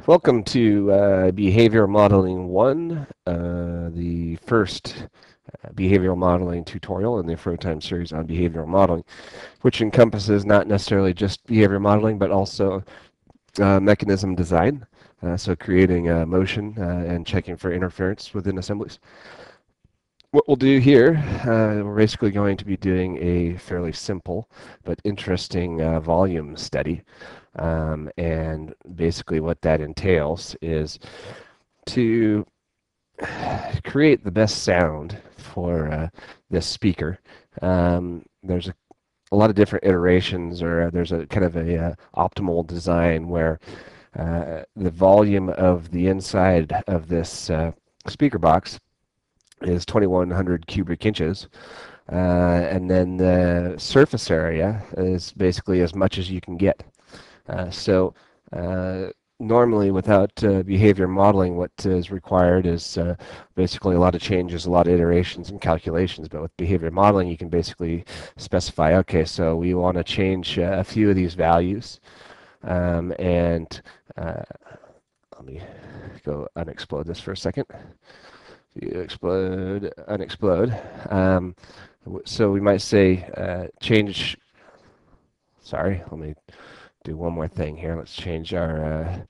Welcome to Behavioral Modeling 1, the first behavioral modeling tutorial in the Time series on behavioral modeling, which encompasses not necessarily just behavior modeling, but also mechanism design, so creating motion and checking for interference within assemblies. What we'll do here, we're basically going to be doing a fairly simple but interesting volume study. And basically what that entails is to create the best sound for this speaker. There's a lot of different iterations, or there's a kind of a optimal design where the volume of the inside of this speaker box is 2100 cubic inches. And then the surface area is basically as much as you can get. So normally without behavior modeling, what is required is basically a lot of changes, a lot of iterations and calculations. But with behavior modeling, you can basically specify, okay, so we want to change a few of these values. And let me go unexplode this for a second. You explode, unexplode. So we might say change, sorry, let me do one more thing here. Let's change our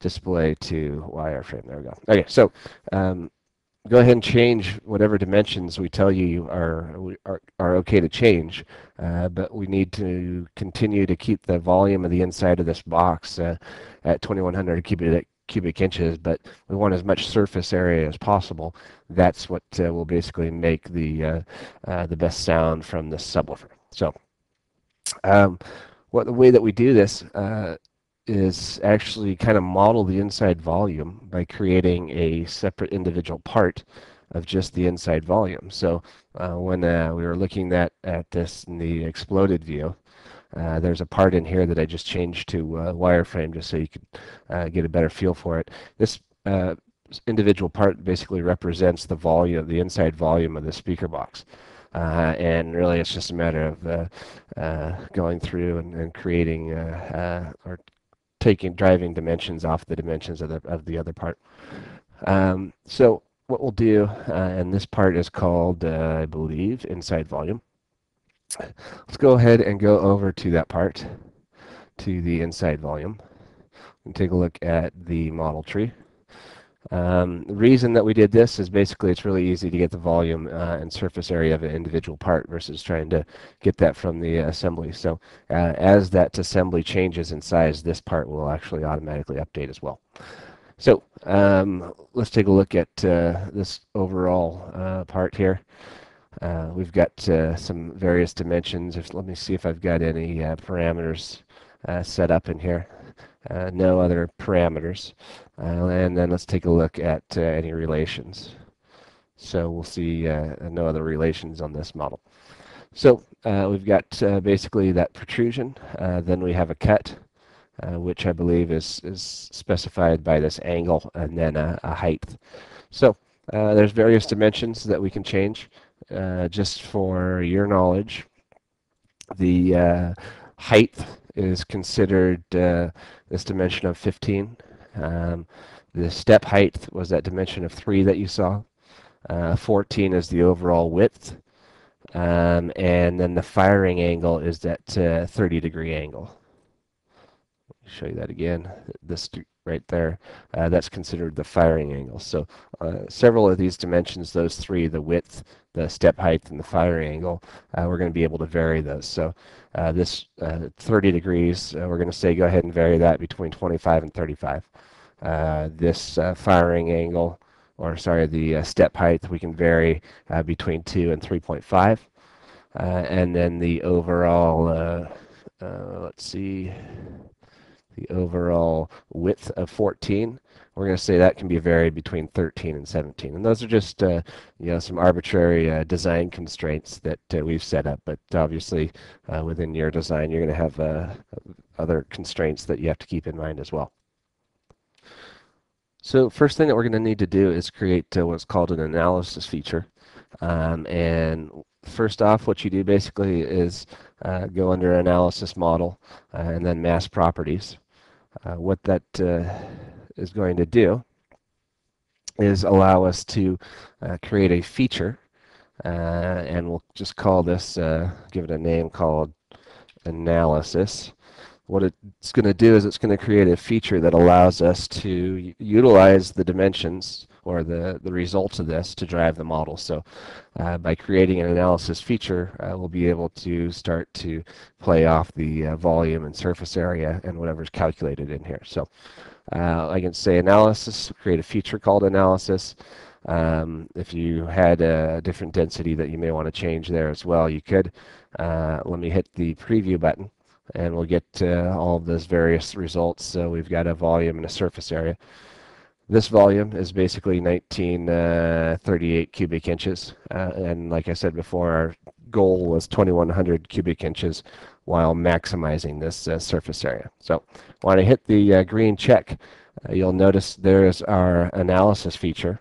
display to wireframe. There we go. Okay, so go ahead and change whatever dimensions we tell you are okay to change, but we need to continue to keep the volume of the inside of this box at 2100 cubic inches, but we want as much surface area as possible. That's what will basically make the best sound from this subwoofer. So the way that we do this is actually kind of model the inside volume by creating a separate individual part of just the inside volume. So when we were looking at this in the exploded view, there's a part in here that I just changed to wireframe just so you could get a better feel for it. This individual part basically represents the volume, the inside volume of the speaker box. And really it's just a matter of going through and creating or driving dimensions off the dimensions of the other part. So what we'll do, and this part is called, I believe, inside volume. Let's go ahead and go over to that part, to the inside volume, and take a look at the model tree. The reason that we did this is basically it's really easy to get the volume and surface area of an individual part versus trying to get that from the assembly. So as that assembly changes in size, this part will actually automatically update as well. So let's take a look at this overall part here. We've got some various dimensions. Let me see if I've got any parameters set up in here. No other parameters. And then let's take a look at any relations. So we'll see no other relations on this model. So we've got basically that protrusion. Then we have a cut, which I believe is specified by this angle, and then a height. So there's various dimensions that we can change. Just for your knowledge, the height is considered this dimension of 15. The step height was that dimension of 3 that you saw. 14 is the overall width. And then the firing angle is that 30-degree angle. Let me show you that again. This right there, that's considered the firing angle. So several of these dimensions, those three, the width, the step height, and the firing angle, we're going to be able to vary those. So this 30 degrees, we're going to say go ahead and vary that between 25 and 35. This firing angle, or sorry, the step height, we can vary between 2 and 3.5. And then the overall, let's see, the overall width of 14, we're going to say that can be varied between 13 and 17. And those are just some arbitrary design constraints that we've set up. But obviously, within your design, you're going to have other constraints that you have to keep in mind as well. So first thing that we're going to need to do is create what's called an analysis feature. And first off, what you do basically is go under analysis model and then mass properties. What that is going to do is allow us to create a feature, and we'll just call this, give it a name called analysis. What it's going to do is it's going to create a feature that allows us to utilize the dimensions or the results of this to drive the model. So by creating an analysis feature, we'll be able to start to play off the volume and surface area and whatever's calculated in here. So I can say analysis, create a feature called analysis. If you had a different density that you may want to change there as well, you could. Let me hit the preview button and we'll get all of those various results. So we've got a volume and a surface area. This volume is basically 1938 cubic inches, and like I said before, our goal was 2100 cubic inches while maximizing this surface area. So when I hit the green check, you'll notice there's our analysis feature.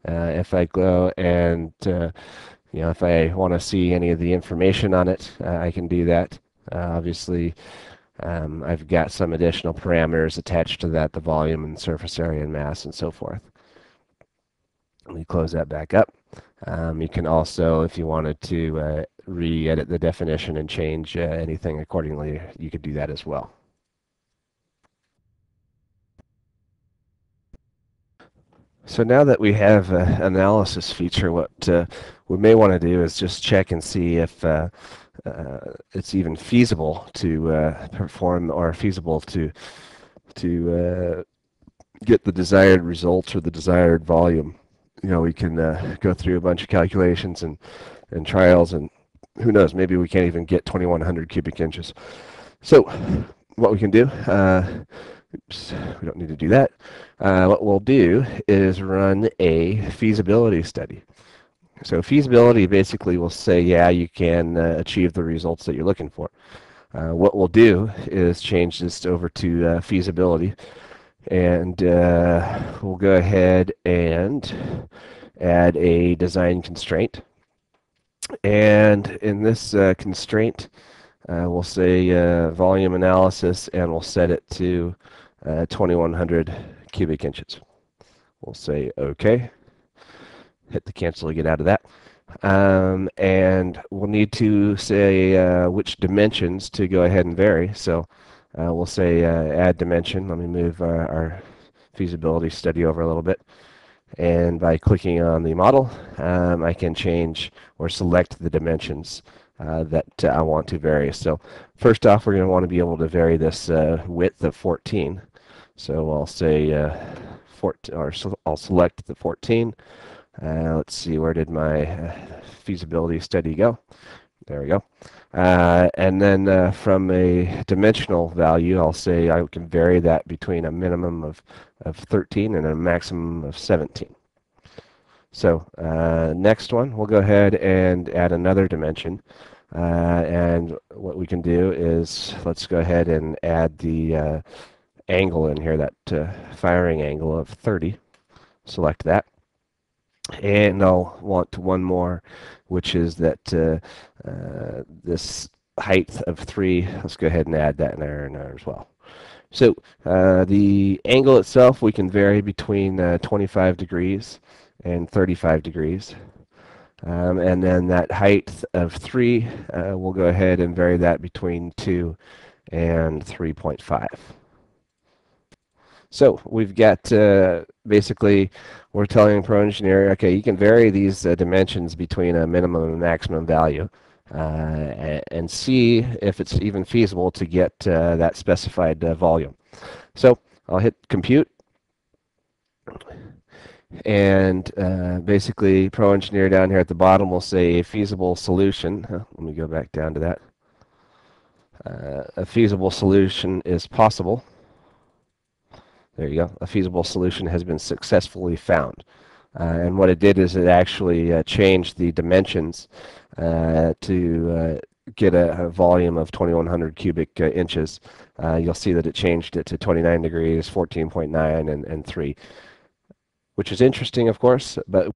If I go and if I want to see any of the information on it, I can do that. Obviously, I've got some additional parameters attached to that, the volume and surface area and mass and so forth. Let me close that back up. You can also, if you wanted to re-edit the definition and change anything accordingly, you could do that as well. So now that we have an analysis feature, what we may want to do is just check and see if it's even feasible to perform or feasible to get the desired results or the desired volume. We can go through a bunch of calculations and trials, and who knows, maybe we can't even get 2100 cubic inches. So what we can do, oops, we don't need to do that. What we'll do is run a feasibility study. So feasibility basically will say, yeah, you can achieve the results that you're looking for. What we'll do is change this over to feasibility, and we'll go ahead and add a design constraint. And in this constraint, we'll say volume analysis, and we'll set it to 2100 cubic inches. We'll say OK. Hit the cancel to get out of that. And we'll need to say which dimensions to go ahead and vary. So we'll say add dimension. Let me move our feasibility study over a little bit. And by clicking on the model, I can change or select the dimensions that I want to vary. So first off, we're going to want to be able to vary this width of 14. So I'll say 14, or I'll select the 14. Let's see, where did my feasibility study go? There we go. And then from a dimensional value, I'll say I can vary that between a minimum of 13 and a maximum of 17. So next one, we'll go ahead and add another dimension. And what we can do is, let's go ahead and add the angle in here, that firing angle of 30. Select that. And I'll want one more, which is that this height of 3. Let's go ahead and add that in there as well. So the angle itself, we can vary between 25 degrees and 35 degrees. And then that height of 3, we'll go ahead and vary that between 2 and 3.5. So we've got basically, we're telling ProEngineer, okay, you can vary these dimensions between a minimum and maximum value and see if it's even feasible to get that specified volume. So I'll hit compute, and basically ProEngineer down here at the bottom will say a feasible solution. Let me go back down to that. A feasible solution is possible. There you go. A feasible solution has been successfully found. And what it did is it actually changed the dimensions to get a volume of 2100 cubic inches. You'll see that it changed it to 29 degrees, 14.9, and 3, which is interesting, of course, but